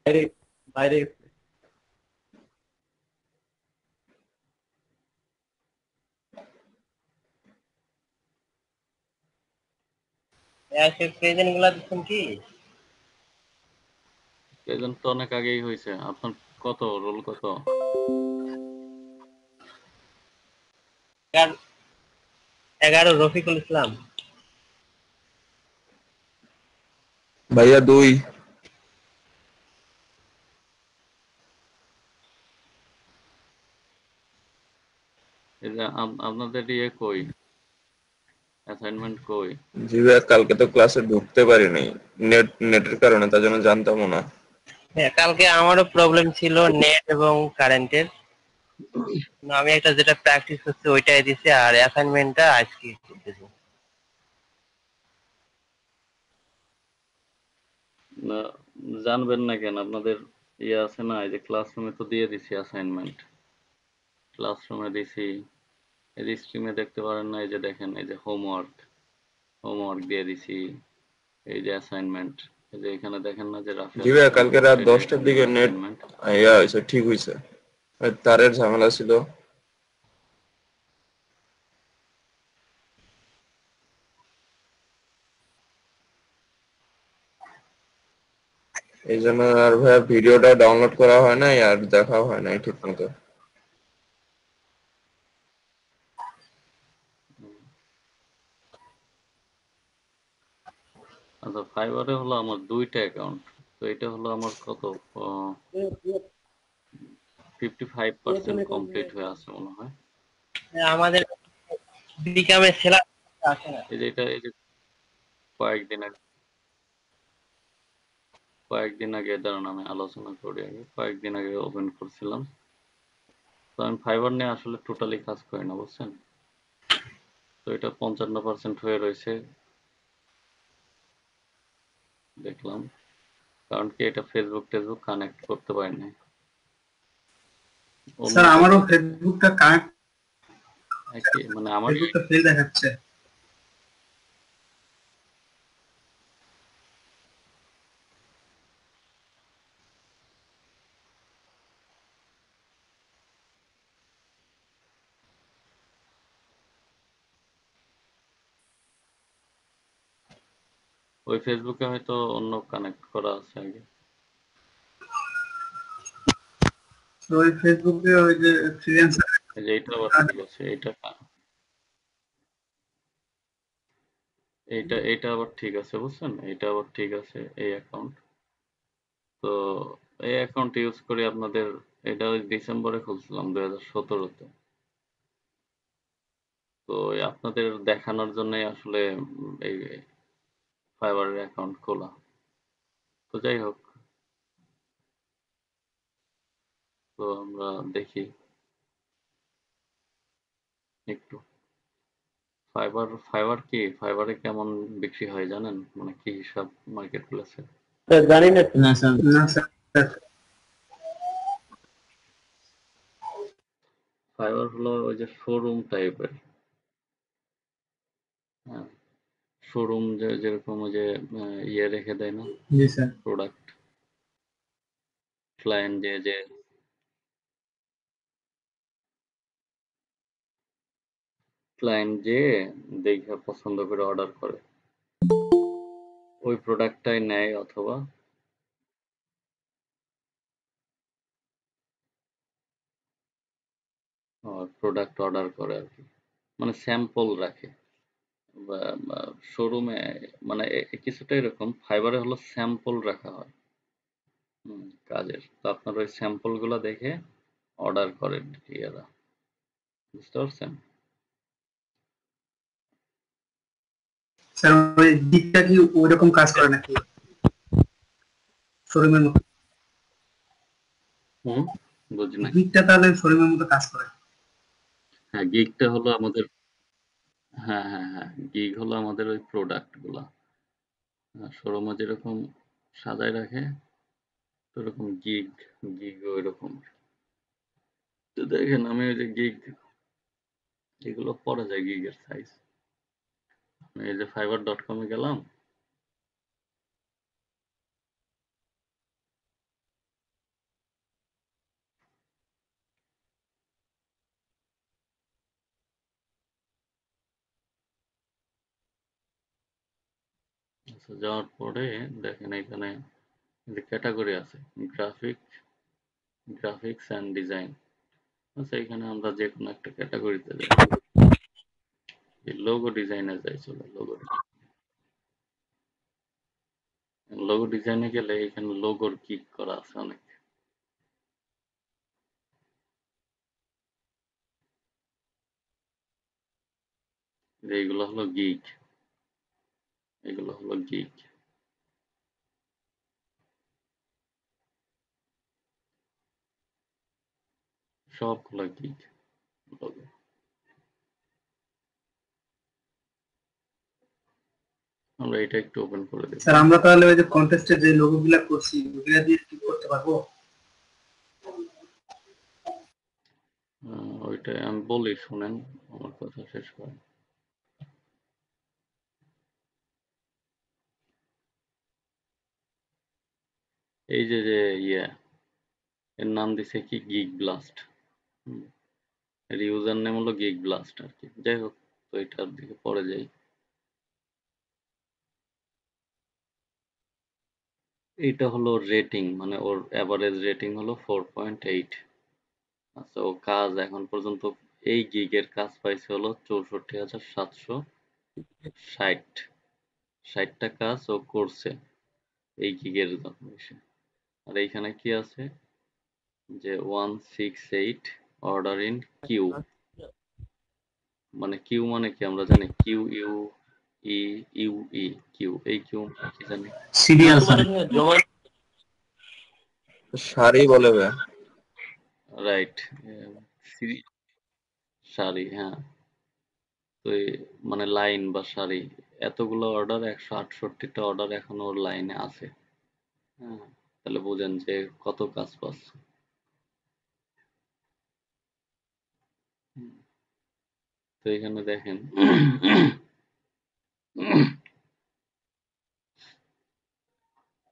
বাইরে বাইরে সে প্রেজেন্ট গুলা দিচ্ছেন কি? প্রেজেন্ট তো অনেক আগেই হয়েছে। আপনার কত রোল কত? 11 রফিকুল ইসলাম। ভাইয়া 2। এই যে আপনাদের ইয়ে কই, অ্যাসাইনমেন্ট কই? জি ভাইয়া, কালকে তো ক্লাসে ঢুকতে পারিনি, নেটের কারণে, তার জন্য জানতামও না। হ্যাঁ, কালকে আমারও প্রবলেম ছিল নেট এবং কারেন্টের। আমি একটা যেটা প্র্যাকটিস করছি ওইটাই দিছি, আর অ্যাসাইনমেন্টটা আজকে করতেছি। না, জানবেন না কেন? আপনাদের ইয়ে আছে না, এই যে ক্লাসরুমে তো দিয়ে দিছি অ্যাসাইনমেন্ট, ক্লাসরুমে দিছি। এই যে স্ট্রিমে দেখতে পারেন না, এই যে দেখেন, এই যে হোমওয়ার্ক, হোমওয়ার্ক দিয়ে দিছি, এই যে অ্যাসাইনমেন্ট, এই যে এখানে দেখেন না যে জি রাফেজ ভাইয়া, কালকে রাত এই যে 10টার এখানে দিকে নেট অ্যাসাইনমেন্ট। ইয়া হয়েছে, ঠিক হয়েছে। ওই তারের ঝামেলা ছিল, এই জন্য আর ভাইয়া ভিডিওটা ডাউনলোড করা হয় নাই আর দেখাও হয় নাই ঠিক মতো। আচ্ছা, ফাইবারে হলো আমার 2টা অ্যাকাউন্ট। তো এটা হলো আমার কত, 55% কমপ্লিট হয়ে আছে মনে হয়। আমাদের বিকামে ছেলা আছে না। এই যে এটা, এই যে কয়েকদিন আগে, দাঁড়ান আমি আলোচনা করি আগে। কয়েকদিন আগে ওপেন করছিলাম। তো আমি ফাইবার নিয়ে আসলে টোটালি কাজ করি না, বুঝছেন? তো এটা 55% হয়ে রয়েছে দেখলাম। কারণ কি, এটা ফেসবুক টেসবুক কানেক্ট করতে পারি নাই স্যার অন্যটা আমারও দিয়ে। ফেসবুকটা কানেক্ট, একই মানে আমারই। ফেসবুকটা ফেল দেখাচ্ছে। ওই ফেসবুকে হয়তো অন্য কানেক্ট করা আছে আগে। তো ওই ফেসবুকে ওই যে ফ্রিল্যান্সার, এই যে এটা আবার ঠিক আছে, এইটা আবার ঠিক আছে, বুঝছেন? এইটা আবার ঠিক আছে, এই অ্যাকাউন্ট। তো এই অ্যাকাউন্ট ইউজ করি আপনাদের। এটা ওই ডিসেম্বরে খুলছিলাম, 2017-তে। তো এই আপনাদের দেখানোর জন্যই আসলে এই ফাইবারের অ্যাকাউন্ট খোলা। তো যাই হোক, তো আমরা দেখি একটু ফাইবার কি, ফাইবারে কেমন বিক্রি হয় জানেন? মানে কি হিসাব মার্কেট প্লেসে? জানি না। না স্যার, না স্যার। ফাইবার হলো ওই যে শোরুম টাইপের। হ্যাঁ, শোরুম যে যেরকম ওই যে ইয়ে রেখে দেয় না জি স্যার। প্রোডাক্ট, ক্লায়েন্ট যে ক্লায়েন্ট যে দেখে পছন্দ করে অর্ডার করে, ওই প্রোডাক্টটাই নেয়, অথবা প্রোডাক্ট অর্ডার করে আর কি, মানে স্যাম্পল রাখে। বা শোরুমে মানে কিছুটা এরকম, ফাইবারে হলো স্যাম্পল রাখা হয় কাজের। তো আপনার ওই স্যাম্পল গুলা দেখে অর্ডার করেন ইয়েরা, বুঝতে পারছেন? স্যার ওই দিকটা কি ওইরকম কাজ করে নাকি শোরুমের মতো? হুম, বুঝি নাই। দিকটা তাহলে শোরুমের মতো কাজ করে? হ্যাঁ, গিগটা হলো আমাদের, হ্যাঁ হ্যাঁ হ্যাঁ, গিগ হলো আমাদের ওই প্রোডাক্ট গুলা। শোরুমে যেরকম সাজায় রাখে, তো ওরকম গিগ ওই রকম। তো দেখেন, আমি ওই যে গিগ, এগুলো পড়া যায় গিগের সাইজ। এই যে fiverr.com এ গেলাম, আচ্ছা, যাওয়ার পরে দেখেন এখানে যে ক্যাটাগরি আছে গ্রাফিক্স অ্যান্ড ডিজাইন। আচ্ছা, এখানে আমরা যে কোনো একটা ক্যাটাগরিতে যাই, লোগো ডিজাইনে যাই। চলো লোগো ডিজাইনে গেলে এখানে লোগোর গিগ করা আছে অনেক। এইগুলো হলো গিগ, এগুলো হলো গিগ। সবগুলো গিগ লোগো। আমরা এটা একটু ওপেন করে দেখি। স্যার আমরা তাহলে ওই যে কন্টেস্টে যে লোগো গুলা করছি ওগুলা দিয়ে কি করতে পারবো? ওইটা আমি বলি, শুনেন আমার কথা শেষ করেন। এই যে যে ইয়ে এর নাম দিছে কি গিগ ব্লাস্ট। এর ইউজার নেম হলো গিগ ব্লাস্ট আর কি। যাই হোক, তো এটার দিকে পরে যাই। এইটা হলো রেটিং, মানে ওর অ্যাভারেজ রেটিং হলো 4.8। আচ্ছা, ও কাজ এখন পর্যন্ত এই গিগের কাজ পাইছে হলো 64,760। 60টা কাজ ও করছে এই গিগের জন্য এসে। আর এইখানে কি আছে যে 168 অর্ডার ইন কিউ। মানে কিউ মানে কি আমরা জানি, Q U E U E Q. এই কিউ মানে কি জানি? Serial sir. জমা সারি বলে ভাই। রাইট, সারি, হ্যাঁ। তো মানে লাইন বা সারি, এতগুলো অর্ডার, 168টা অর্ডার এখন ওর লাইনে আছে। হ্যাঁ, তাহলে বুঝেন যে কত কাজ পাচ্ছে। তো এখানে দেখেন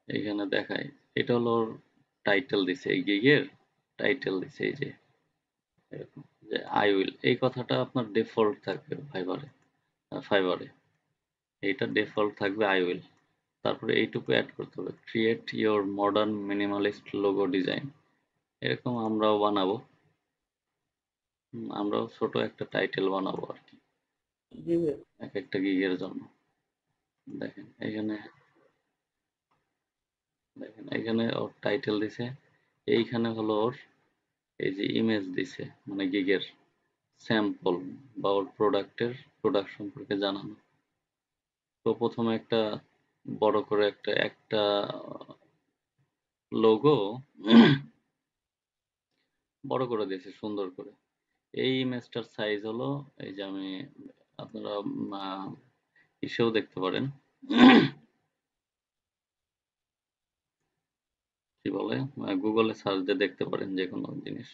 এইখানে দেখায়, এটা হলো ওর টাইটেল দিছে, এই গিগের টাইটেল দিছে এই যে এরকম যে আই উইল। এই কথাটা আপনার ডিফল্ট থাকবে ফাইবারে, এইটা ডিফল্ট থাকবে আই উইল। তারপরে এইটুকু অ্যাড করতে হবে, create your modern minimalist logo design. এরকম আমরাও বানাবো। আমরাও ছোট একটা টাইটেল বানাবো আর কি, এক একটা গিগের জন্য। দেখেন এখানে, ওর টাইটেল দিছে। এইখানে হলো ওর এই যে ইমেজ দিছে, মানে গিগের স্যাম্পল বা ওর প্রোডাক্ট সম্পর্কে জানানো। তো প্রথমে একটা বড় করে একটা লোগো বড় করে দিয়েছে সুন্দর করে। এই ইমেজটার সাইজ হলো, এই যে আমি, আপনারা ইসেও দেখতে পারেন, কি বলে, গুগলে সার্চ দিয়ে দেখতে পারেন যে কোনো জিনিস।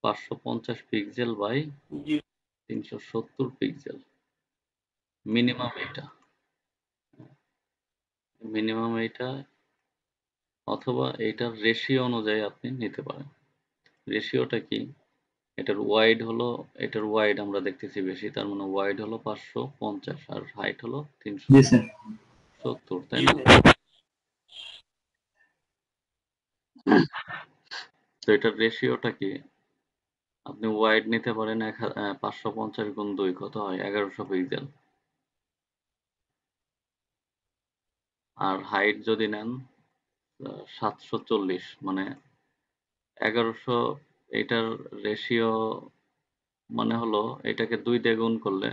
550 পিক্সেল বাই 370 পিক্সেল, মিনিমাম এইটা অথবা এইটার রেশিও অনুযায়ী আপনি নিতে পারেন। রেশিওটা কি, এটার ওয়াইড আমরা দেখতেছি বেশি, তার মানে ওয়াইড হলো 550 আর হাইট হলো জি স্যার। 370, তাই না? তো এটার রেশিওটা কি, আপনি ওয়াইড নিতে পারেন 550 গুণ 2 কত হয়, 1100 পিক্সেল। আর হাইট যদি নেন 740, মানে 1100। এটার রেশিও মানে হলো, এটাকে 2 দিয়ে গুণ করলে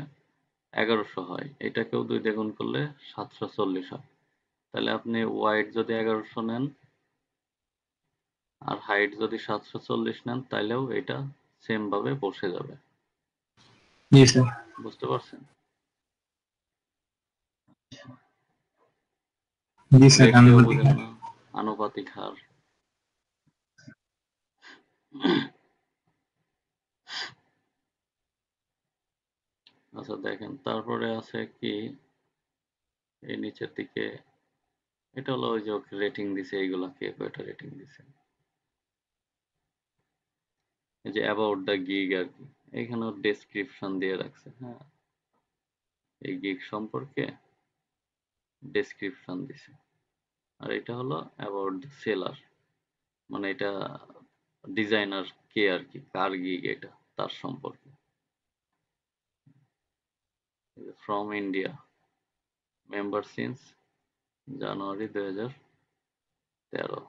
1100 হয়, এটাকেও 2 দিয়ে গুণ করলে 740 হয়। তাহলে আপনি ওয়াইড যদি 1100 নেন আর হাইট যদি 740 নেন, তাইলেও এটা সেম ভাবে বসে যাবে। জি স্যার। বুঝতে পারছেন? জি স্যার, রেশিও আনুপাতিক। বুঝেন না? আনুপাতিক হার। আচ্ছা দেখেন, তারপরে আছে কি এই নিচের দিকে, এটা হলো ওই যে রেটিং দিছে, এইগুলা কে কয়টা রেটিং দিছে, এই যে অ্যাবাউট দ্য গিগ আর কি। এখানেও ডেসক্রিপশন দিয়ে রাখছে, হ্যাঁ, এই গিগ সম্পর্কে। ডেসক্রিপশন দিছে। আর এটা হলো অ্যাবাউট দ্য সেলার, মানে এটা ডিজাইনার কে আর কি, কার গিগ এটা, তার সম্পর্কে। From India, member since January 2013।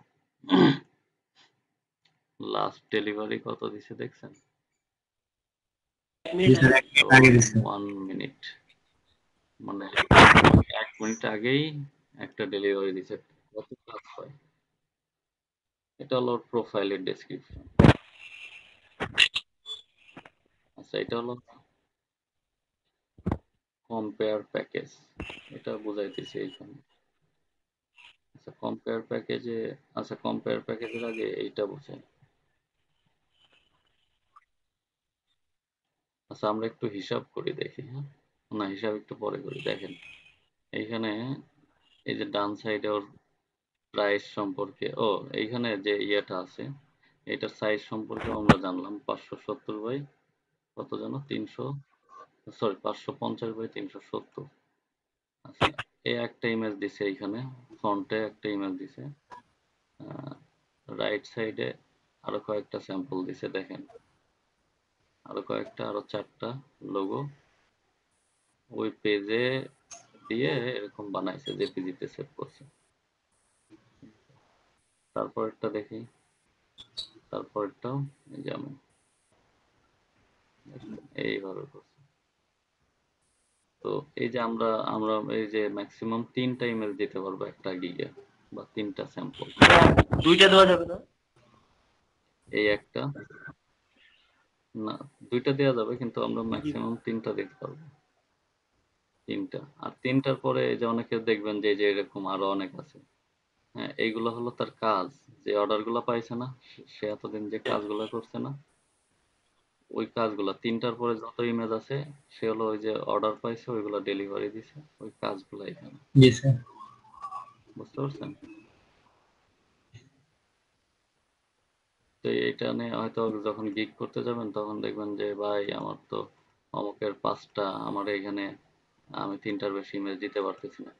Last delivery কত দিছে দেখছেন? জি স্যার, 1 মিনিট আগে দিছে। 1 মিনিট, মানে 1 মিনিট আগেই একটা ডেলিভারি দিছে। কত কাজ হয়। এটা হলো প্রোফাইলের ডেসক্রিপশন। আচ্ছা, এটা হলো কম্পেয়ার প্যাকেজ, এটা বুঝাইতেছি এইখানে। আচ্ছা, কম্পেয়ার প্যাকেজে, আচ্ছা কম্পেয়ার প্যাকেজের আগে এইটা বুঝাই। আচ্ছা, আমরা একটু হিসাব করি দেখি, হ্যাঁ না হিসাব একটু পরে করি। দেখেন এইখানে এই যে ডান সাইডে ওর প্রাইস সম্পর্কে, এইখানে যে ইয়েটা আছে এটার সাইজ সম্পর্কে আমরা জানলাম 570 বাই কত যেন 300, সরি 550 বাই 370। আচ্ছা, এই একটা ইমেজ দিছে, এইখানে ফ্রন্টে একটা ইমেজ দিছে, রাইট সাইডে আরো কয়েকটা স্যাম্পল দিছে। দেখেন আরো কয়েকটা, আরো 4টা লোগো ওই পেজে দিয়ে এরকম বানাইছে, জেপিজিতে সেভ করছে। তারপরটা দেখি, তারপরটাও যেমন এইভাবে করছে। তো এই যে আমরা আমরা এই যে ম্যাক্সিমাম 3টা ইমেজ দিতে পারবো একটা গিগে, বা 3টা স্যাম্পল। 2টা দেওয়া যাবে না? এই একটা না, 2টা দেওয়া যাবে, কিন্তু আমরা ম্যাক্সিমাম 3টা দিতে পারবো। 3টা, আর 3টার পরে এই যে অনেকে দেখবেন যে যে এরকম আরো অনেক আছে। হ্যাঁ, এইগুলো হলো তার কাজ, যে অর্ডার গুলো পাইছে না, সে এতদিন যে কাজগুলো করছে না, ওই কাজগুলা 3টার পরে যত ইমেজ আছে সে হলো ওই যে অর্ডার পাইছে ওইগুলো ডেলিভারি দিছে, ওই কাজগুলো এখানে। জি স্যার। বুঝতে পারছেন? তো এটা নিয়ে হয়তো যখন গিগ করতে যাবেন তখন দেখবেন যে ভাই আমার তো অমুকের 5টা, আমার এখানে আমি 3টার বেশি ইমেজ দিতে পারতেছি না।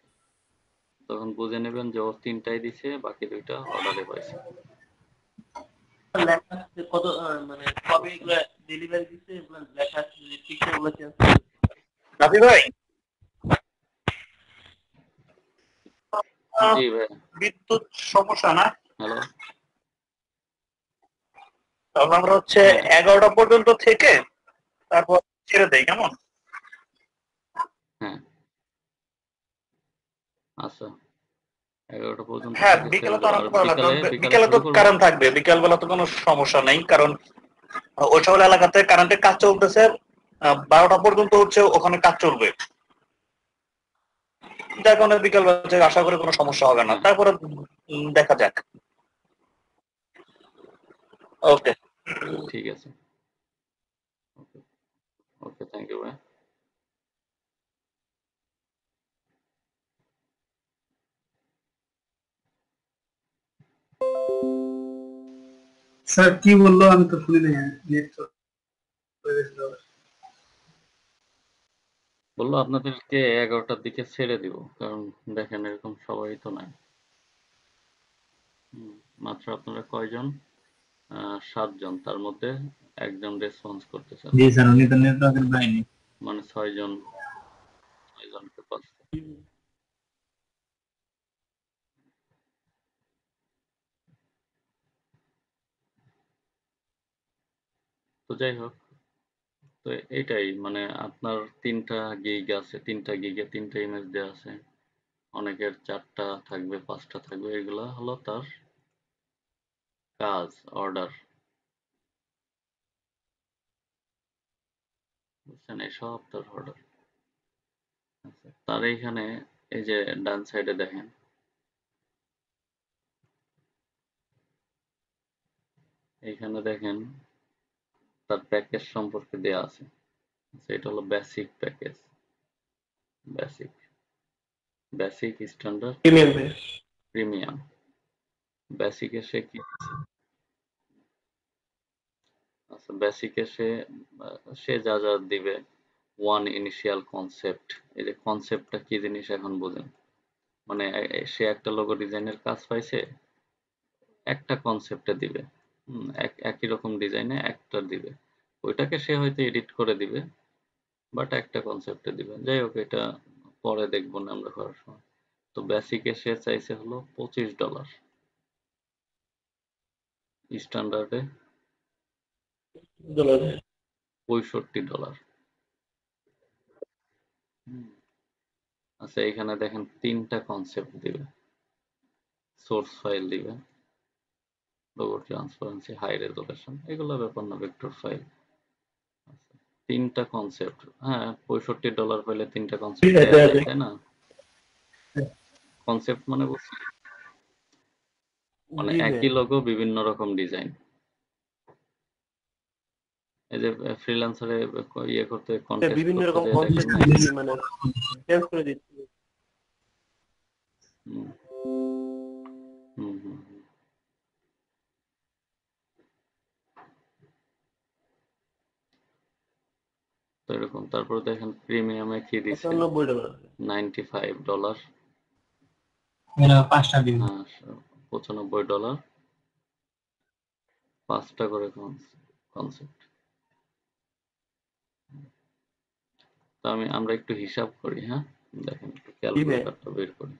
তখন বুঝে নেবেন যে ও 3টাই দিছে, বাকি 2টা অর্ডারে পাইছে। লেখা আছে কত, মানে কবে এগুলো ডেলিভারি দিচ্ছে, এগুলো লেখা আছে, যে পিকচার গুলো চেঞ্জ। রাফি ভাই, জি ভাই। বিদ্যুৎ সমস্যা না? হ্যালো। তখন আমরা হচ্ছে হ্যাঁ 11টা পর্যন্ত থেকে তারপর ছেড়ে দেই, কেমন? হ্যাঁ, আচ্ছা 11টা পর্যন্ত হ্যাঁ, থেকে ছেড়ে বিকেলে তো দেবো। আর আরাম করা লাগবে, বিকালে কারণ বিকালে বিকেলে তো শুরু করবো। কারেন্ট থাকবে, বিকেল বেলা তো কোনো সমস্যা নেই, কারণ ওই সকল এলাকাতে কারেন্টের কাজ চলতেছে। 12টা পর্যন্ত হচ্ছে ওখানে কাজ চলবে, যার কারণে বিকেল বেলা আশা করি কোনো সমস্যা হবে না। হ্যাঁ তারপরে দেখা যাক। ওকে। ঠিক আছে। ওকে, ওকে, থ্যাংক ইউ ভাই। স্যার কি বললো আমি তো শুনি নাই, নেট চলে গেছিল। বললো আপনাদেরকে 11টার দিকে ছেড়ে দিব, কারণ দেখেন এরকম সবাই তো নাই। মাত্র আপনারা কয়জন? 7 জন, তার মধ্যে একজন রেসপন্স করতেছে না, জি স্যার, উনি তো নেটওয়ার্কের বাইরে। মানে 6জনকে পাচ্ছে। তো যাই হোক, তো এইটাই মানে আপনার 3টা গিগ আছে, 3টা গিগে 3টা ইমেজ দেওয়া আছে, অনেকের 4টা থাকবে, 5টা থাকবে, এগুলা হলো তার কাজ, অর্ডার। বুঝছেন, এসব তার অর্ডার। আচ্ছা, তার এইখানে এই যে ডান সাইডে দেখেন, এইখানে দেখেন তার প্যাকেজ সম্পর্কে দেয়া আছে। আচ্ছা, এটা হলো basic package, basic, basic, standard, premium. বেসিকে সে কি দিছে? আচ্ছা, বেসিকে সে যা যা দিবে, ওয়ান ইনিশিয়াল কনসেপ্ট। এই যে কনসেপ্টটা কি জিনিস এখন বোঝেন। মানে সে একটা লোগো ডিজাইনের কাজ পাইছে, একটা কনসেপ্টে দিবে, একই রকম ডিজাইনে একটা দিবে, ওইটাকে সে হয়তো এডিট করে দিবে, বাট একটা কনসেপ্টে দিবে। যাই হোক, এটা পরে দেখবো না আমরা করার সময়। তো বেসিকে সে চাইছে হলো $25, স্ট্যান্ডার্ডে $65। আচ্ছা, এখানে দেখেন 3টা কনসেপ্ট দিবে, সোর্স ফাইল দিবে, লোগো ট্রান্সপারেন্সি, হাই রেজলিউশন, এগুলো ব্যাপার না, ভেক্টর ফাইল। 3টা কনসেপ্ট, হ্যাঁ $65 পাইলে 3টা কনসেপ্ট দেয়া যায়, তাই না? কনসেপ্ট মানে বুঝছি, মানে একই লোগো বিভিন্ন রকম ডিজাইন। এই যে ফ্রিল্যান্সারে ইয়ে করতে, কন্টেস্ট বিভিন্ন করতে রকম দেয়, দেখেন কনসেপ্ট না? মানে চেঞ্জ করে দিচ্ছে। হুম, হুম, হুম, হুম। তো এরকম, তারপর দেখেন প্রিমিয়ামে কি দিছে, $95। $95, হ্যাঁ, 5টা দিন। হ্যাঁ, $95, 5টা করে কনসেপ্ট। তো আমরা একটু হিসাব করি, হ্যাঁ, দেখেন একটু ক্যালকুলেটরটা বের করি।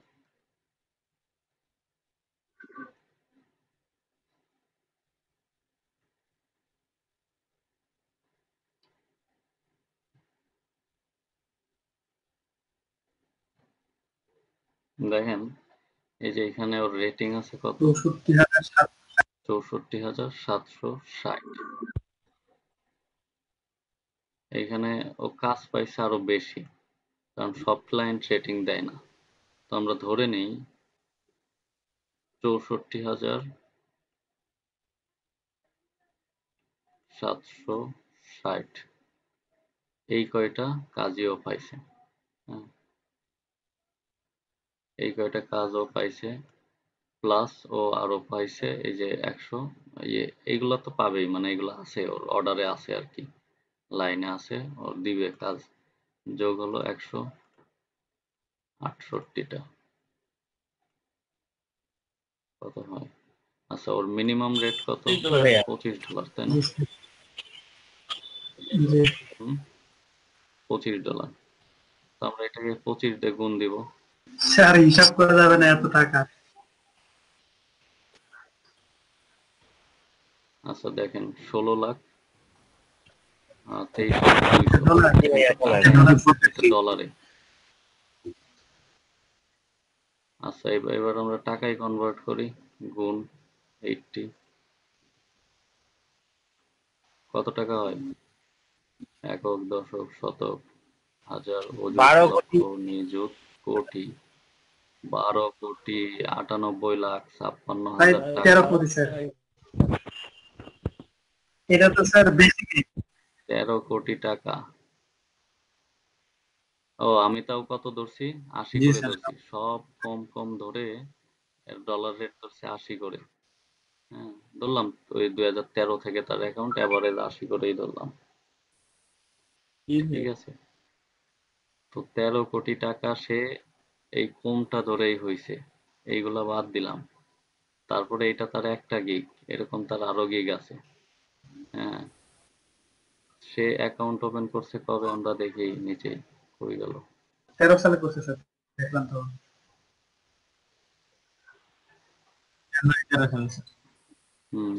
দেখেন, এই যে এখানে ওর রেটিং আছে কত, 64,760। এইখানে ও কাজ পাইছে আরো বেশি, কারণ সব ক্লায়েন্ট রেটিং দেয় না। তো আমরা ধরে নেই 64,760 এই কয়টা কাজও পাইছে, হ্যাঁ, এই কয়টা কাজও পাইছে, প্লাস ও আরো পাইছে এই যে 100, এইগুলা তো পাবেই, মানে এগুলো আছে ওর অর্ডারে আছে আর কি, লাইনে আছে, ওর দিবে কাজ, যোগ হলো 168টা, কত হয়? আচ্ছা, ওর মিনিমাম রেট কত? $25, তাই না? $25। তো আমরা এটাকে 25 দিয়ে গুণ দিব। স্যার হিসাব করা যাবে না এত টাকা। আচ্ছা দেখেন, 16,23,200 ডলারে। আচ্ছা, এবার আমরা টাকায় কনভার্ট করি, গুণ 80, কত টাকা হয়? একক, দশক, শতক, হাজার, অযুত, 12 লক্ষ, কোটি। নিযুত, কোটি, 12,98,56,000 প্রায় টাকা। 13 কোটি স্যার। এটা তো স্যার বেশি। 13 কোটি টাকা। ও, আমি তাও কত ধরছি? 80 জি করে স্যার। ধরছি, সব কম কম ধরে ডলার রেট ধরছি 80 করে। হ্যাঁ, ধরলাম ওই 2013 থেকে তার অ্যাকাউন্ট অ্যাভারেজ 80 করেই ধরলাম, ঠিক আছে? তো 13 কোটি টাকা সে এই কমটা ধরেই হইছে, এইগুলা বাদ দিলাম। তারপরে এটা তার একটা গিগ, এরকম তার আরো গিগ আছে। হ্যাঁ, সে অ্যাকাউন্ট ওপেন করছে কবে আমরা দেখি নিচে, কই গেল? 13 সালে করছে স্যার, দেখলাম তো। জানুয়ারি 13 সালে স্যার।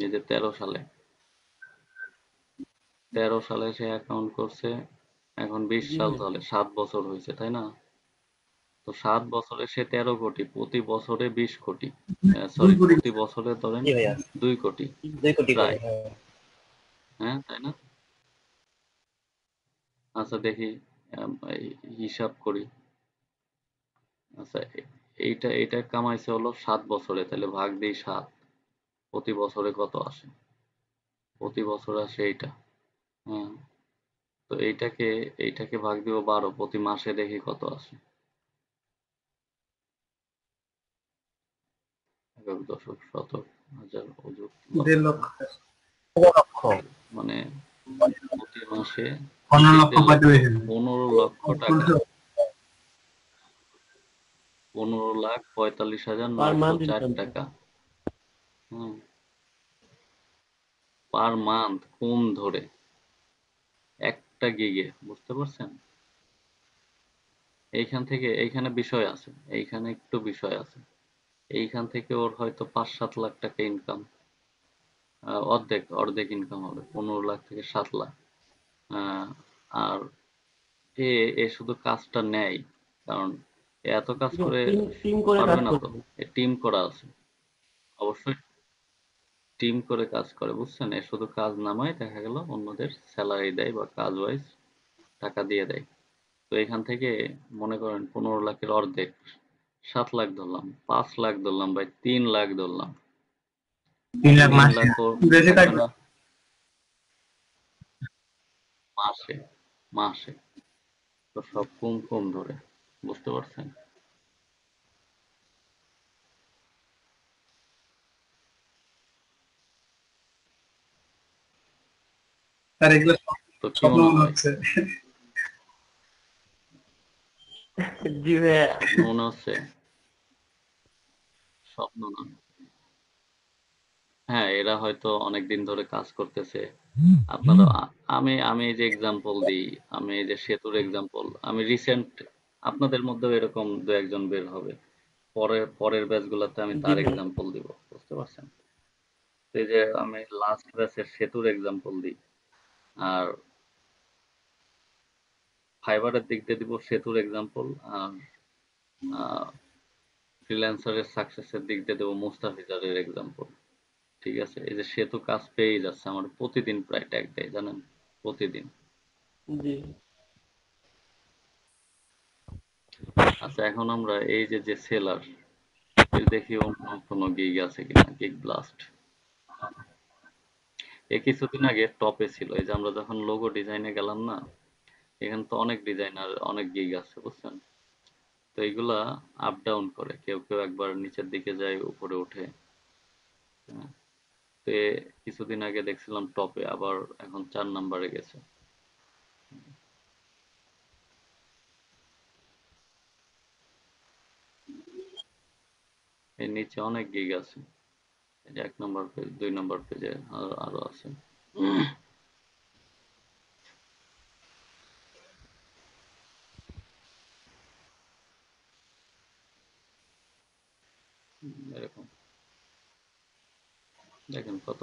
এই যে 13 সালে, 13 সালে সে অ্যাকাউন্ট করছে, এখন 20 সাল চলে, 7 বছর হয়েছে, তাই না? তো 7 বছরে সে 13 কোটি, প্রতি বছরে 20 কোটি, সরি, প্রতি বছরে ধরেন 2 কোটি 2 কোটি করে, প্রায়, হ্যাঁ। হ্যাঁ, তাই না? আচ্ছা দেখি, এই হিসাব করি। আচ্ছা, এইটা কামাইছে হলো 7 বছরে, তাহলে ভাগ দিই 7, প্রতি বছরে কত আসে? প্রতি বছর আসে এইটা, হ্যাঁ। তো এইটাকে ভাগ দিব 12, প্রতি মাসে দেখি কত আসে। একক, দশক, শতক, হাজার, অযুত, 1.5 লক্ষ। মানে প্রতি মাসে 15 লক্ষ 1.5 পাইতে লক্ষ, হয়েছে। 15 লক্ষ টাকা। পার মান্থ 15,45,904 ইনকাম টাকা। পার মান্থ কোন ধরে একটা গিগে, বুঝতে পারছেন? এইখানে বিষয় আছে, এইখানে একটু বিষয় আছে। এইখান থেকে ওর হয়তো 5-7 লাখ টাকা ইনকাম, অর্ধেক অর্ধেক ইনকাম হবে, 15 লাখ থেকে 7 লাখ। আর এ এ শুধু কাজটা নেয়, কারণ এ এত কাজ করে টিম করে কাজ পারবে না তো, করবে। এ টিম করা আছে, অবশ্যই টিম করে কাজ করে, বুঝছেন? এ শুধু কাজ নামায়, দেখা গেল অন্যদের স্যালারি দেয় বা কাজ ওয়াইজ টাকা দিয়ে দেয়। তো এখান থেকে মনে করেন 15 লাখের অর্ধেক, 7 লাখ ধরলাম, 5 লাখ ধরলাম, ভাই 3 লাখ ধরলাম, 3 লাখ 3 মাসে। লাখ ওর বেশি থাকবে থাকবে। না মাসে, মাসে। তো সব কম কম ধরে, বুঝতে পারছেন? আর এগুলো তো কি স্বপ্ন মনে মনে হয়? হচ্ছে। জি ভাইয়া। স্বপ্ন মনে হচ্ছে? স্বপ্ন না। হ্যাঁ, এরা হয়তো অনেকদিন ধরে কাজ করতেছে। আপনারা আমি আমি এই যে এক্সাম্পল দিই, আমি এই যে সেতুর এক্সাম্পল, আমি রিসেন্ট, আপনাদের মধ্যেও এরকম দু একজন বের হবে। পরের ব্যাচগুলোতে আমি জি তার ভাইয়া। এক্সাম্পল দিব, বুঝতে পারছেন? তো এই যে আমি লাস্ট ব্যাচের সেতুর এক্সাম্পল দিই, আর ফাইবারের দিক দিয়ে দিব সেতুর এক্সাম্পল, আর ফ্রিল্যান্সারের সাকসেসের দিক দিয়ে দেবো মুস্তাফিজারের এক্সাম্পল। ঠিক আছে? এই যে সেতু কাজ পেয়েই যাচ্ছে, আমার প্রতিদিন প্রায় ট্যাগ দেয়, জানেন? প্রতিদিন। জি। আচ্ছা, এখন আমরা এই যে যে সেলার, এর দেখি অন্য কোনো গিগ আছে কিনা, গিগ ব্লাস্ট। এ কিছুদিন আগে টপে ছিল, এই যে আমরা যখন লোগো ডিজাইনে গেলাম না, এখানে তো অনেক ডিজাইনার, অনেক গিগ আছে, বুঝছেন? তো এইগুলা আপ ডাউন করে, কেউ কেউ একবার নিচের দিকে যায়, উপরে ওঠে। হ্যাঁ, তো কিছুদিন আগে দেখছিলাম টপে, আবার এখন 4 নাম্বারে গেছে। এর নিচে অনেক গিগ আছে, এই যে 1 নম্বর পেজ, 2 নম্বর পেজে আরো আছে। এরকম দেখেন কত।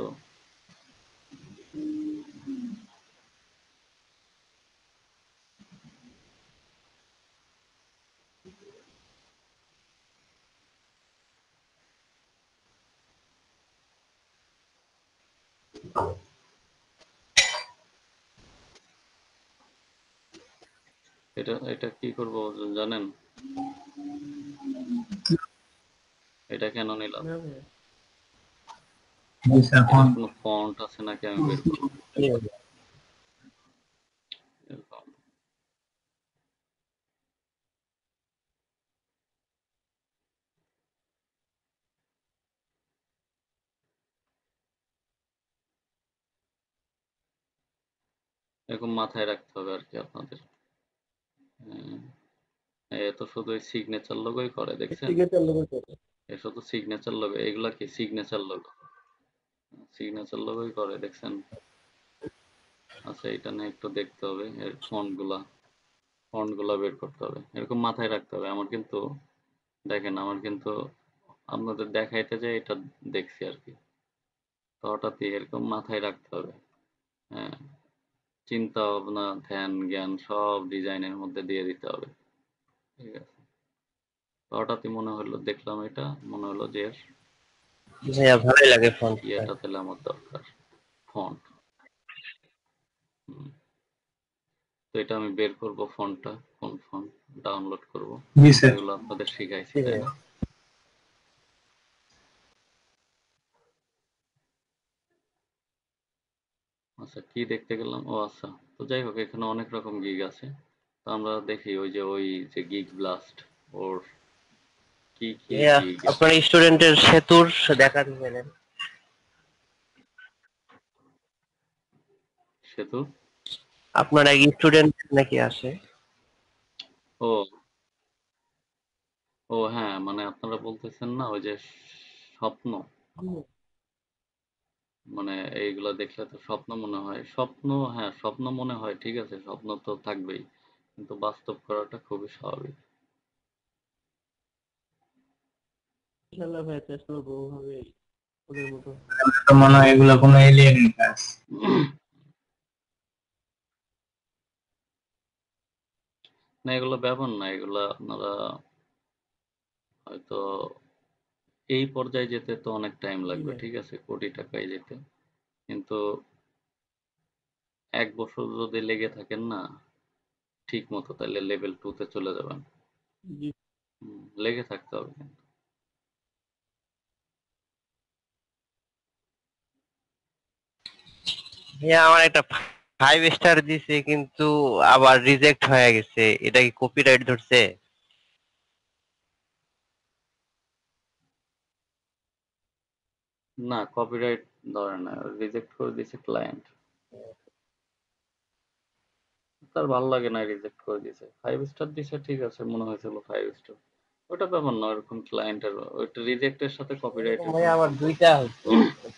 এটা এটা কি করব জানেন? এটা কেন নিলাম? না ভাইয়া। এটার কোনো ফন্ট আছে নাকি আমি বের করব। জি ভাইয়া। এরকম এরকম মাথায় রাখতে হবে আর কি আপনাদের। হ্যাঁ, এ তো শুধু সিগনেচার লোগোই করে, দেখছেন? সিগনেচার লোগো করে। এ শুধু সিগনেচার লোগো, এগুলা কি সিগনেচার লোগো? সিগনেচার লোগোই করে, দেখছেন? আচ্ছা, এটা নিয়ে একটু দেখতে হবে, এর ফন্ট গুলা বের করতে হবে, এরকম মাথায় রাখতে হবে। আমার কিন্তু দেখেন, আমার কিন্তু আপনাদের দেখাইতে যে এটা দেখছি আর কি, তো হঠাৎই এরকম মাথায় রাখতে হবে। হ্যাঁ, চিন্তা ভাবনা ধ্যান জ্ঞান সব ডিজাইনের মধ্যে দিয়ে দিতে হবে। ঠিক আছে? তো হঠাৎই মনে হলো, দেখলাম এটা, মনে হলো যে এর ভাইয়া ভালোই লাগে ফোনটা। ইয়েটা তাহলে আমার দরকার, ফন্ট। তো এটা আমি বের করব ফন্টটা, কোন ফন্ট ডাউনলোড করব, জি স্যার। এগুলো আপনাদের শিখাইছি, জি তাই ভাইয়া। না? আচ্ছা, কি দেখতে গেলাম, ও আচ্ছা, তো যাই হোক, এখানে অনেক রকম গিগ আছে। তো আমরা দেখি ওই যে গিগ ব্লাস্ট, ওর কি কি ভাইয়া গিগ আপনার স্টুডেন্টের সেতুর দেখা দিবেন। সেতু। আপনার এক স্টুডেন্ট নাকি আসে? ও ও হ্যাঁ, মানে আপনারা বলতেছেন না ওই যে স্বপ্ন, মানে এইগুলা দেখলে তো স্বপ্ন মনে হয়। স্বপ্ন, হ্যাঁ, স্বপ্ন মনে হয়, ঠিক আছে, স্বপ্ন তো থাকবেই। কিন্তু বাস্তব করাটা খুবই স্বাভাবিক। ইনশাল্লাহ ভাই চেষ্টা করবো ওভাবে ওদের মতো। তো মনে হয় এগুলো কোনো এলিয়েনের কাজ। না, এগুলো ব্যাপার না। এগুলা আপনারা হয়তো এই পর্যায়ে যেতে তো অনেক টাইম জি লাগবে, ভাই। ঠিক আছে, কোটি টাকায় যেতে। কিন্তু ১ বছর যদি লেগে থাকেন না ঠিক মতো, তাহলে লেভেল 2 তে চলে যাবেন। জি লেগে থাকতে হবে কিন্তু। ভাইয়া আমার একটা 5 স্টার দিছে কিন্তু আবার রিজেক্ট হয়ে গেছে, এটা কি কপিরাইট ধরছে? না, কপিরাইট ধরে না, রিজেক্ট করে দিয়েছে ক্লায়েন্ট। তার ভালো লাগে না, রিজেক্ট করে দিয়েছে। 5 স্টার দিছে, ঠিক আছে, মনে হয়েছিল 5 স্টার। ওটা ব্যাপার না, ওরকম ক্লায়েন্টের ওইটা রিজেক্টের সাথে এরকম কপিরাইটের ভাইয়া কোনো আমার সম্পর্ক দুইটা নেই। হচ্ছে,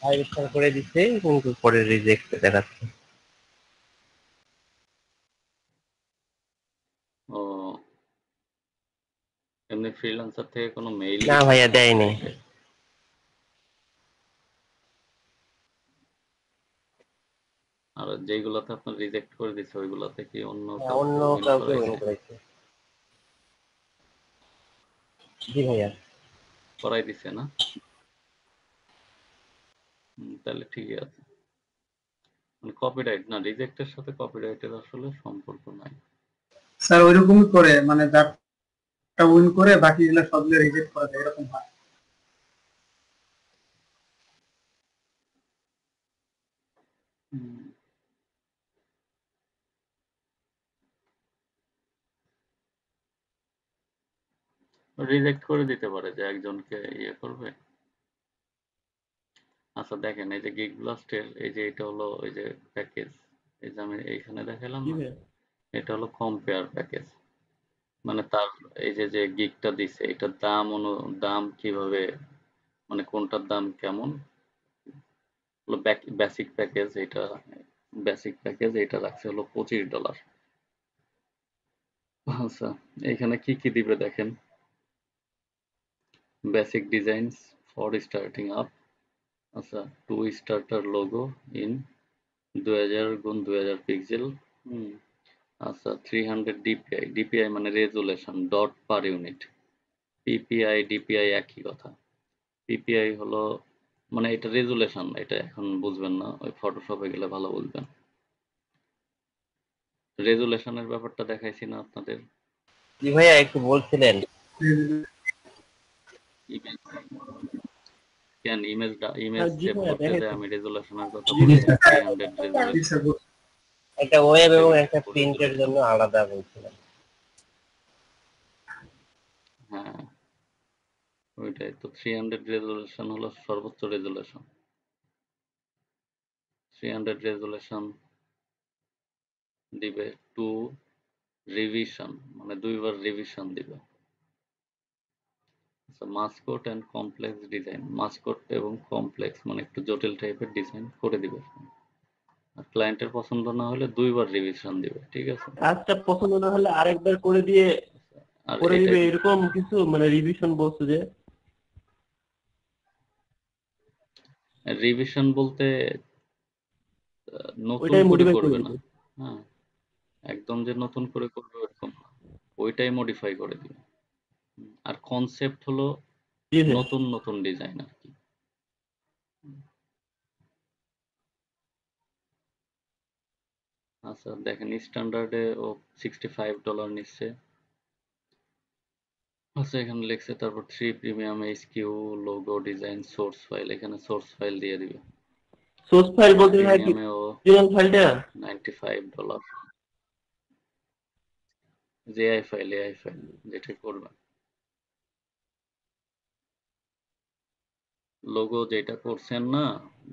5 স্টার করে দিছে কিন্তু পরে রিজেক্ট দেখাচ্ছে। ও, এমনি ফ্রিল্যান্সার থেকে কোনো মেইল না গেছে ভাইয়া কোনো দেয়নি। ক্লায়েন্টে? আর যেইগুলোতে আপনার রিজেক্ট করে দিছে ওইগুলোতে কি অন্য হ্যাঁ, কাউকে অন্য উইন কাউকে উইন করাইছে? করেছে। জি ভাইয়া। করাই দিছে না? তাহলে ঠিকই আছে। মানে কপিরাইট না, রিজেক্টের সাথে কপিরাইটের আসলে সম্পর্ক নাই। স্যার ওইরকমই করে, মানে যারটা উইন করে বাকিগুলো সবগুলো রিজেক্ট করা যায়, এরকম হয়। হুম, রিজেক্ট করে দিতে পারে যে একজনকে ইয়ে করবে। আচ্ছা দেখেন, এই যে গিগ ব্লাস্টের এই যে এটা হলো ওই যে প্যাকেজ, এই যে আমি এইখানে দেখালাম জি না, ভাই। এটা হলো কম্পেয়ার প্যাকেজ। মানে তার এই যে যে গিগটা দিছে এটার দাম কিভাবে, মানে কোনটার দাম কেমন হলো। বেসিক প্যাকেজ এটা, বেসিক প্যাকেজ এটা রাখছে হলো $25। আচ্ছা, এখানে কি কি দিবে দেখেন। Basic designs for starting up, আচ্ছা, 2 starter logo in 2000x2000 pixel. হুম, আচ্ছা, 300 ডিপিআই, ডিপিআই মানে resolution, dot per unit. PPI DPI একই কথা। পিপিআই হলো মানে এটা রেজুলেশন, এটা এখন বুঝবেন না, ওই ফটোশপে গেলে ভালো বুঝবেন। রেজুলেশনের ব্যাপারটা দেখাইছি না আপনাদের? জি ভাইয়া একটু বলছিলেন। ইমেজ, কেন ইমেজ জি সেভ ভাইয়া করতে দেখাই যায় তো। আমি রেজুলেশনের কথা জি বলছি, ভাই। 300 জি রেজুলেশন। স্যার, একটা ওয়েব এবং একটা সেভিংটা করে প্রিন্টের দিলাম। জন্য আলাদা বলছিলেন। হ্যাঁ, ওইটাই তো। 300 রেজুলেশন হলো সর্বোচ্চ রেজুলেশন। 300 রেজুলেশন দিবে। টু রিভিশন মানে 2 বার রিভিশন দিবে। আচ্ছা, mascot and complex design, mascot এবং কমপ্লেক্স মানে একটু জটিল টাইপের ডিজাইন করে দিবে। আর ক্লায়েন্টের পছন্দ না হলে 2 বার রিভিশন দিবে, ঠিক আছে। কাজটা পছন্দ না হলে আরেকবার করে দিয়ে আর করে এটা দিবে এরকম কিছু, মানে রিভিশন বলছে যে। রিভিশন বলতে নতুন ওইটাই করে মডিফাই করে করবে না। দিবে। হ্যাঁ, একদম যে নতুন করে করবে ওরকম না, ওইটাই মডিফাই করে দিবে। আর কনসেপ্ট হলো জি ভাই। নতুন নতুন ডিজাইন আর কি। আচ্ছা দেখেন, স্ট্যান্ডার্ডে ও $65 নিচ্ছে। আচ্ছা, এখানে লিখছে তারপর 3 premium HQ logo design source file, এখানে সোর্স ফাইল দিয়ে দিবে। সোর্স ফাইল বলতে ভাই কি প্রিমিয়ামে ও অরিজিনাল ফাইলটা? $95। এআই ফাইল, যেটা করবেন, লোগো যেটা করছেন না,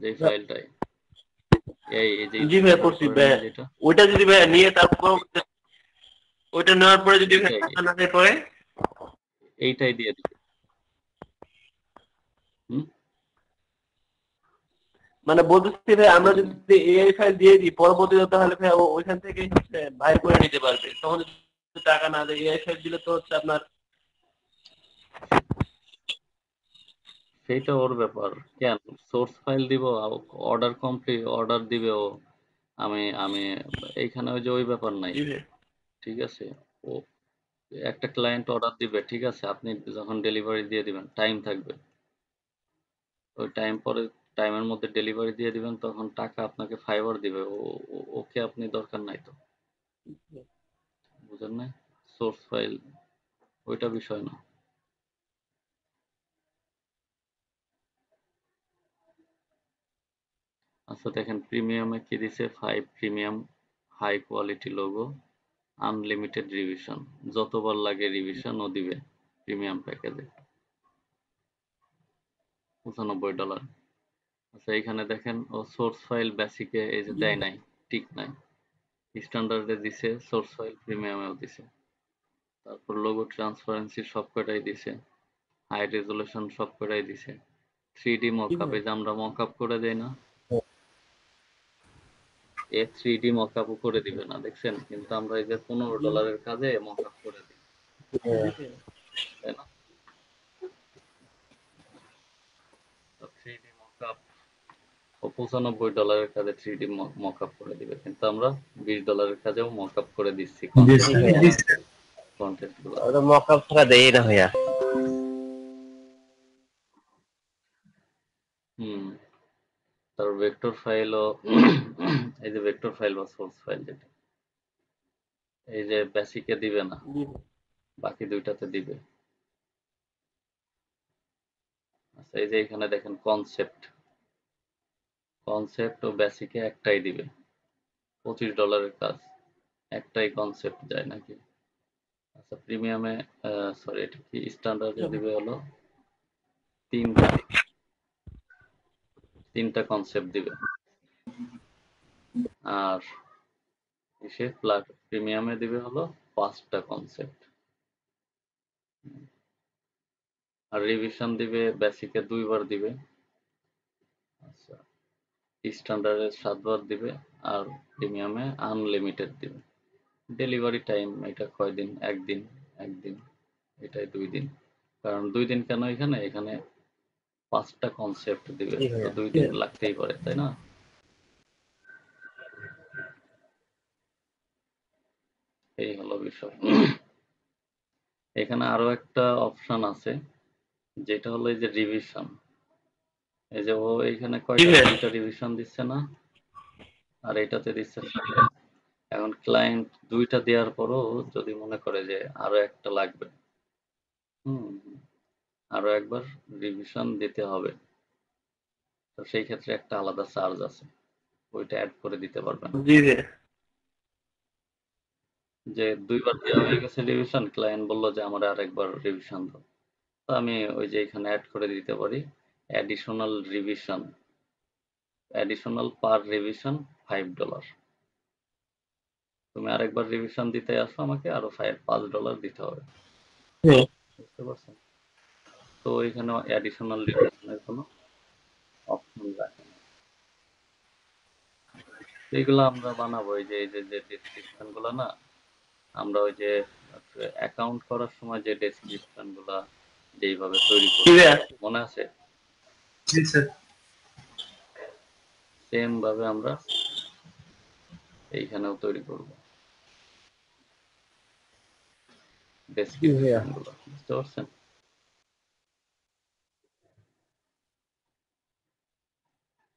যে ফাইলটাই এই যে জি ভাই ইলাস্ট্রেটর করছি করেন ভাই। না যেটা, ওইটা যদি ভাই নিয়ে তারপর ওইটা নেওয়ার পরে যদি ভাই এটাই কাজ না যায় পরে। এইটাই দিয়ে দিবে। মানে বলতেছি ভাই আমরা যদি এআই ফাইল দিয়ে দিই পরবর্তীতে তাহলে ভাই ওইখান থেকে হচ্ছে বাইর করে নিতে পারবে, তখন যদি টাকা না দেয় এআই ফাইল দিলে তো হচ্ছে আপনার সেইটা ওর ব্যাপার। কেন সোর্স ফাইল দিব, অর্ডার কমপ্লিট অর্ডার দিবে ও, আমি আমি এইখানে ওই যে ওই ব্যাপার নাই, ঠিক আছে? ও একটা ক্লায়েন্ট অর্ডার দিবে, ঠিক আছে, আপনি যখন ডেলিভারি দিয়ে দিবেন টাইম থাকবে, ওই টাইমের মধ্যে ডেলিভারি দিয়ে দিবেন, তখন টাকা আপনাকে ফাইবার দিবে, ওকে আপনি দরকার নাই তো, বুঝেন না? সোর্স ফাইল ওইটা বিষয় না। আচ্ছা দেখেন প্রিমিয়ামে কি দিছে, 5 premium high quality logo unlimited revision, যতবার লাগে রিভিশন ও দিবে প্রিমিয়াম প্যাকেজে $95। আচ্ছা এখানে দেখেন ও সোর্স ফাইল বেসিকে এই যে দেয় নাই, ঠিক নাই, স্ট্যান্ডার্ডে দিছে, সোর্স ফাইল প্রিমিয়ামেও দিছে, তারপর লোগো ট্রান্সপারেন্সি সব কটাই দিছে, হাই রেজুলেশন সব কটাই দিছে, 3D মকআপ, এই যে আমরা মকআপ করে দেই না, এ 3D মকআপও করে দিবে না, দেখছেন? কিন্তু আমরা এই যে $15 কাজে মকআপ করে দিই, তাই না? 3D মকআপ ও $95 কাজে 3D মকআপ করে দিবে, কিন্তু আমরা $20 কাজেও মকআপ করে দিচ্ছি কন্টেন্ট গুলো। ওটা মকআপ ছাড়া দেই না ভাইয়া। তারপর ভেক্টর ফাইলও এই যে ভেক্টর ফাইল বা সোর্স ফাইল যেটা, এই যে বেসিকে দিবে না, বাকি দুইটাতে দিবে। আচ্ছা এই যে এখানে দেখেন কনসেপ্ট ও বেসিকে একটাই দিবে, $25 কাজ, একটাই কনসেপ্ট যায় নাকি? আচ্ছা প্রিমিয়ামে সরি এটা কি স্ট্যান্ডার্ডে দিবে হলো তিনটা কনসেপ্ট দিবে, আর এসে প্রিমিয়ামে দিবে হলো 5টা কনসেপ্ট, আর রিভিশন দিবে বেসিকে 2বার দিবে, আচ্ছা স্ট্যান্ডার্ডে 7বার দিবে, আর প্রিমিয়ামে আনলিমিটেড দিবে। ডেলিভারি টাইম এটা কয়দিন, একদিন, এটাই 2 দিন, কারণ 2 দিন কেন, এখানে 5টা কনসেপ্ট দিবে, তো 2 দিন লাগতেই পারে, তাই না? এই হলো বিষয়। এখানে আরো একটা অপশন আছে, যেটা হলো এই যে রিভিশন, এই যে ও এইখানে দুইটা রিভিশন দিচ্ছে না, আর এটাতে দিচ্ছে 7টা। এখন ক্লায়েন্ট 2টা দেওয়ার পরও যদি মনে করে যে আরো একটা লাগবে, আরো একবার রিভিশন দিতে হবে, তো সেই ক্ষেত্রে একটা আলাদা চার্জ আছে, ওইটা অ্যাড করে দিতে পারবেন। যে 2বার দেওয়া হয়ে গেছে রিভিশন, ক্লায়েন্ট বললো যে আমার আরেকবার রিভিশন দাও, তো আমি ওই যে এখানে অ্যাড করে দিতে পারি অ্যাডিশনাল পার রিভিশন $5। তুমি আরেকবার রিভিশন দিতে আসো, আমাকে আরো $5 দিতে হবে, বুঝতে পারছেন? তো এখানে অ্যাডিশনাল রিভিশনের কোনো অপশন রাখে না। এইগুলো আমরা বানাবো, এই যে ডেসক্রিপশন গুলো না, আমরা ওই যে অ্যাকাউন্ট করার সময় যে ডেসক্রিপশন গুলা যেইভাবে তৈরি করি, মনে আছে? জি স্যার। সেম ভাবে আমরা এইখানেও তৈরি করব ডেসক্রিপশন গুলো, বুঝতে পারছেন?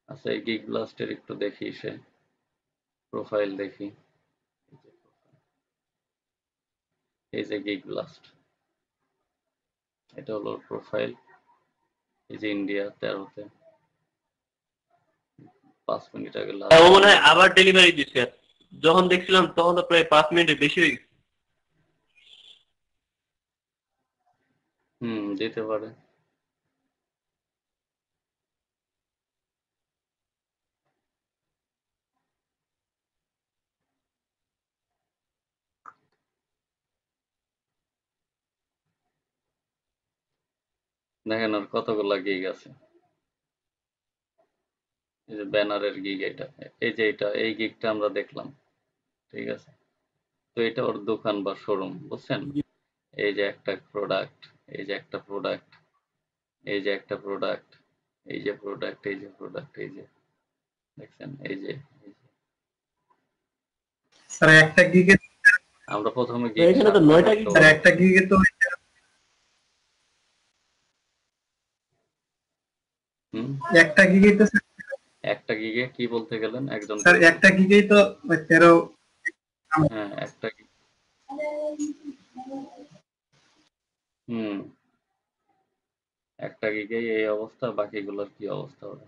আচ্ছা এই গিগ ব্লাস্টের একটু দেখি, সে প্রোফাইল দেখি, এই যে গিগ ব্লাস্ট, এটা হলো প্রোফাইল, এই যে ইন্ডিয়া 13-তে 5 মিনিট আগে ও মনে হয় আবার ডেলিভারি দিচ্ছে, যখন দেখছিলাম তখন তো প্রায় 5 মিনিটের বেশি হয়ে গেছে। দিতে পারে। দেখেন ওর কতগুলা গিগ আছে। এই যে ব্যানারের গিগ এটা, এই যে এই গিগটা আমরা দেখলাম, ঠিক আছে। তো এটা ওর দোকান বা শোরুম, বুঝছেন? এই যে একটা প্রোডাক্ট, এই যে একটা প্রোডাক্ট, এই যে একটা প্রোডাক্ট, এই যে প্রোডাক্ট, এই যে প্রোডাক্ট, এই যে দেখছেন, এই যে স্যার একটা গিগে আমরা প্রথমে তো এখানে তো 9টা গিগ স্যার একটা গিগে তো একটা গিগে তো একটা গিগে কি বলতে গেলেন একজন? স্যার একটা গিগেই তো 13। হ্যাঁ একটা হুম একটা গিগেই এই অবস্থা, বাকিগুলোর কি অবস্থা হবে?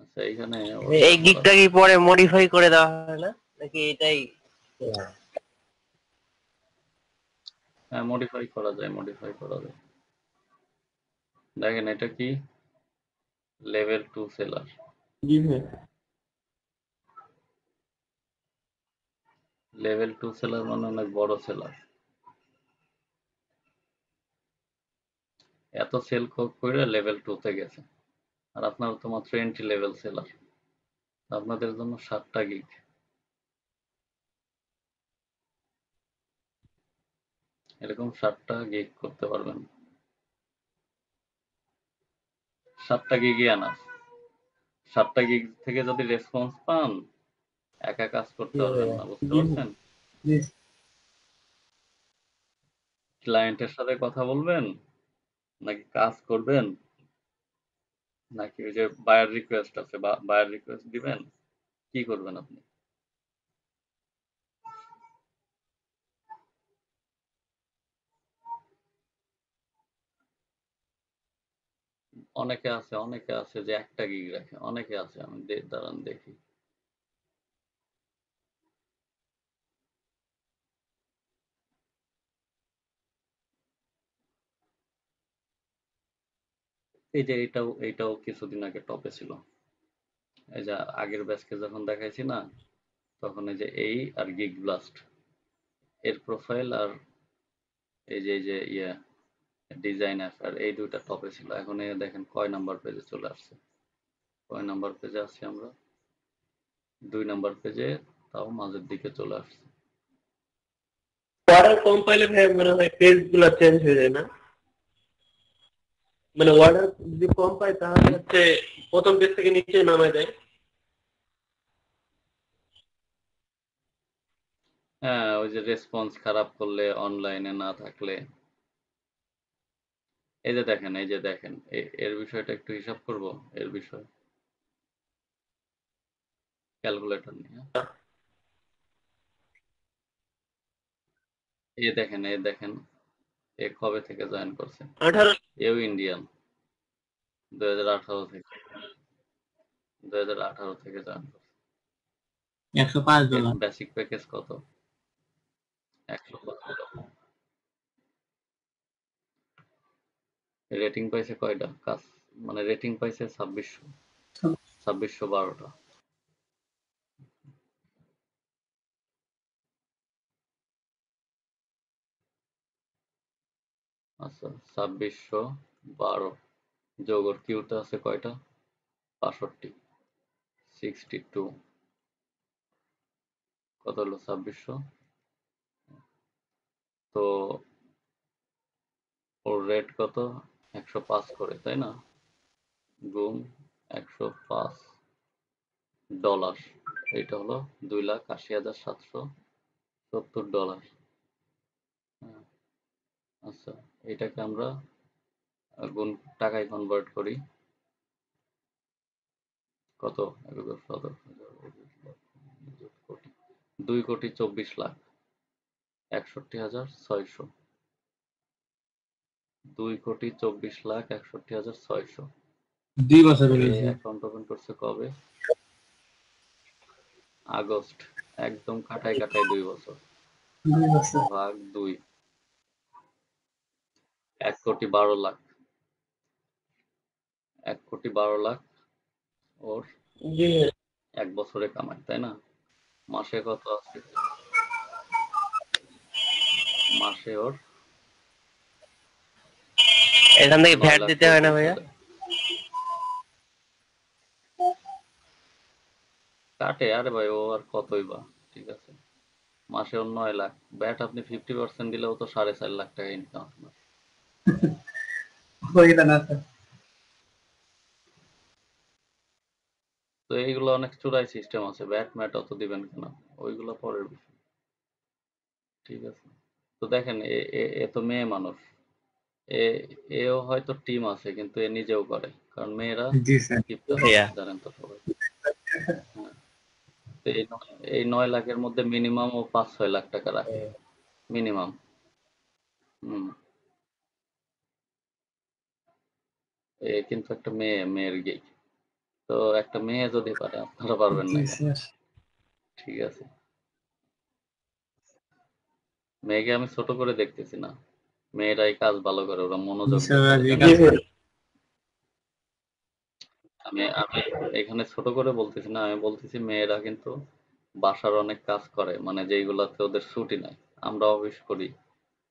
আচ্ছা এইখানে এই গিগটা কি পরে মডিফাই করে দেওয়া হয় না, নাকি এটাই? হ্যাঁ মডিফাই করা যায়, মডিফাই করা যায়। দেখেন এটা কি লেভেল 2 সেলার। জি ভাই। লেভেল 2 সেলার মানে অনেক বড় সেলার। এত সেল করে লেভেল 2 তে গেছে, আর আপনার তো মাত্র এন্ট্রি লেভেল সেলার। আপনাদের জন্য 7টা গিগ। এরকম 7টা গিগ করতে পারবেন। 7টা গিগই আনার। 7টা গিগ থেকে যদি রেসপন্স পান, একা কাজ করতে পারবেন না, বুঝতে পারছেন? জি ক্লায়েন্টের সাথে কথা বলবেন, নাকি কাজ করবেন, নাকি ওই যে বায়ার রিকোয়েস্ট আছে, বায়ার রিকোয়েস্ট দিবেন, কি করবেন আপনি? অনেকে আছে যে একটা গিগ রাখে, অনেকে আছে, আমি দাঁড়ান দেখি। এই যে এইটাও কিছুদিন আগে টপে ছিল। এই যে আগের ব্যাচকে যখন দেখাইছি না, তখন এই যে এই আর গিগ ব্লাস্ট এর প্রোফাইল আর এই যে ডিজাইন আর এই দুইটা টপে ছিল। এখন এই দেখেন কয় নাম্বার পেজে চলে আসছে। কয় নাম্বার পেজে আছি আমরা? 2 নাম্বার পেজে, তাও মাঝের দিকে চলে আসছে। অর্ডার কম পাইলে ভাই মনে হয় পেজ গুলো চেঞ্জ হয়ে যায় না? মানে অর্ডার যদি কম পাই তাহলে হচ্ছে প্রথম পেজ থেকে নিচে নামায় দেয়। হ্যাঁ ওই যে রেসপন্স খারাপ করলে, অনলাইনে না থাকলে। এই যে দেখেন এর বিষয়টা একটু হিসাব করব, এর বিষয় ক্যালকুলেটর নিয়ে। এই দেখেন এ কবে থেকে জয়েন করছে? 18 এও ইন্ডিয়ান, 2018 থেকে 2018 থেকে জয়েন করছে। $105। বেসিক প্যাকেজ কত? 105। রেটিং পাইছে কয়টা কাজ? মানে রেটিং পাইছে 2612টা। আচ্ছা 2612 যোগ ওর কিউতে আছে কয়টা? 65, 62, কত হলো 2600। তো ওর রেট কত? 105 করে, তাই না? গুণ $105, এইটা হলো $2,80,770। হ্যাঁ, আচ্ছা এটাকে আমরা গুণ টাকায় কনভার্ট করি, কত? 2,24,00,000, 61,600। 2,24,61,600। 2 বছর এই হয়েছে। অ্যাকাউন্ট ওপেন করছে কবে? আগস্ট। একদম কাটায় 2 বছর। 2 বছর। ভাগ 2, 1,12,00,000। 1,12,00,000 ওর জি ভাই। 1 বছরে কামায়, তাই না? মাসে কত আছে? মাসে ওর এখান থেকে 9 ভ্যাট লাখ দিতে করে হয় না পৌঁছে ভাইয়া? দেয়। কাটে, আরে ভাই ও আর কতই বা, ঠিক আছে, মাসে ওর 9 লাখ, ব্যাট আপনি 50% দিলেও তো 4.5 লাখ টাকা ইনকাম আপনার। ওইটা না স্যার। তো এইগুলো অনেক চোরাই সিস্টেম আছে, ব্যাট ম্যাট অত দিবেন কেন, ওইগুলো পরের বিষয়, ঠিক আছে। তো দেখেন এ তো মেয়ে মানুষ, এ এও হয়তো টিম আছে কিন্তু এ নিজেও করে, কারণ মেয়েরা জি স্যার। কিপটা ভাইয়া জানেন তো সবাই। হ্যাঁ, তো এই 9 লাখের মধ্যে মিনিমাম ও 5-6 লাখ টাকা রাখে, মিনিমাম। হুম, এ কিন্তু একটা মেয়ের গেই, তো একটা মেয়ে যদি পারে আপনারা পারবেন জি না কেন, স্যার। ঠিক আছে। মেয়েকে আমি ছোট করে দেখতেছি না, মেয়েরাই কাজ ভালো করে, ওরা জি মনোযোগ দিয়ে স্যার, করে, যে জানেন। কাজ জি ভাই। আমি আমি এখানে ছোট করে বলতেছি না, আমি বলতেছি মেয়েরা কিন্তু বাসার অনেক কাজ করে, মানে যেইগুলাতে ওদের ছুটি নাই। আমরা অফিস করি,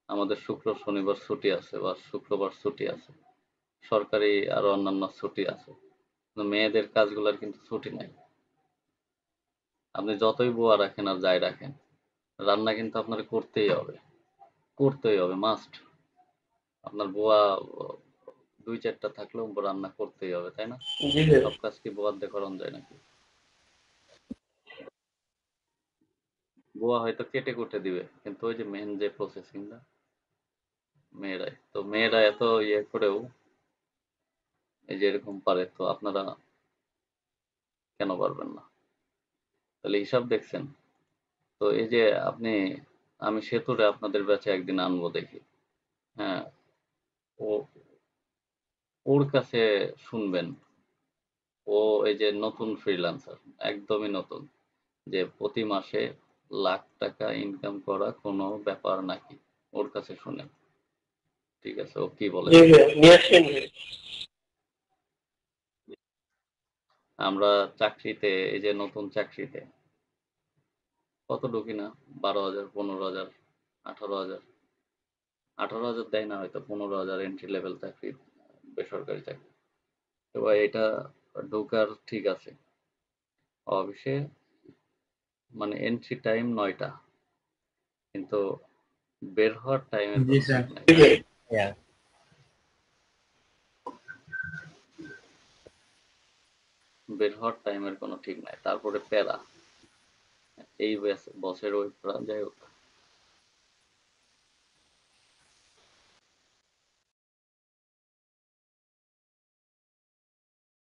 আমাদের শুক্র শনিবার ছুটি আছে বা শুক্রবার ছুটি আছে, সরকারি আরো অন্যান্য ছুটি আছে, কিন্তু মেয়েদের কাজগুলোর কিন্তু ছুটি নাই। আপনি যতই বুয়া রাখেন আর যাই রাখেন, রান্না কিন্তু আপনার করতেই হবে, করতেই হবে, মাস্ট। আপনার বুয়া 2-4টা থাকলেও রান্না করতেই হবে, তাই না? জি ভাই। সব কাজ কি বুয়ার দিয়ে করানো যায় নাকি? বুয়া হয়তো কেটে কুটে দিবে, কিন্তু ওই যে মেন যে প্রসেসিংটা মেয়েরাই, তো মেয়েরা এত ইয়ে করেও এই যে এরকম পারে, তো আপনারা কেন পারবেন না? তাহলে হিসাব দেখছেন? তো এই যে আপনি, আমি সেতুরে আপনাদের ব্যাচে একদিন আনবো দেখি, হ্যাঁ, ও ওর কাছে শুনবেন, ও এই যে নতুন ফ্রিল্যান্সার, একদমই নতুন, যে প্রতি মাসে লাখ টাকা ইনকাম করা কোনো ব্যাপার নাকি, ওর কাছে শুনেন, ঠিক আছে, ও কি বলে জি দেখেন। ভাই, নিয়ে আসেন ভাই। আমরা চাকরিতে, এই যে নতুন চাকরিতে কত ঢুকি না, 12,000, 15,000, 18,000, 18,000 দেয় না হয়তো, 15,000 এন্ট্রি লেভেল চাকরি, বেসরকারি চাকরি। তো ভাই এটা ঢোকার ঠিক আছে, অফিসে মানে এন্ট্রি টাইম 9টা, কিন্তু বের হওয়ার টাইমের জি কোনো স্যার। ঠিক নাই। জি ভাই। ভাইয়া বের হওয়ার টাইমের কোনো ঠিক নাই, তারপরে প্যারা, এই বসের ওই প্যারা, যাই হোক।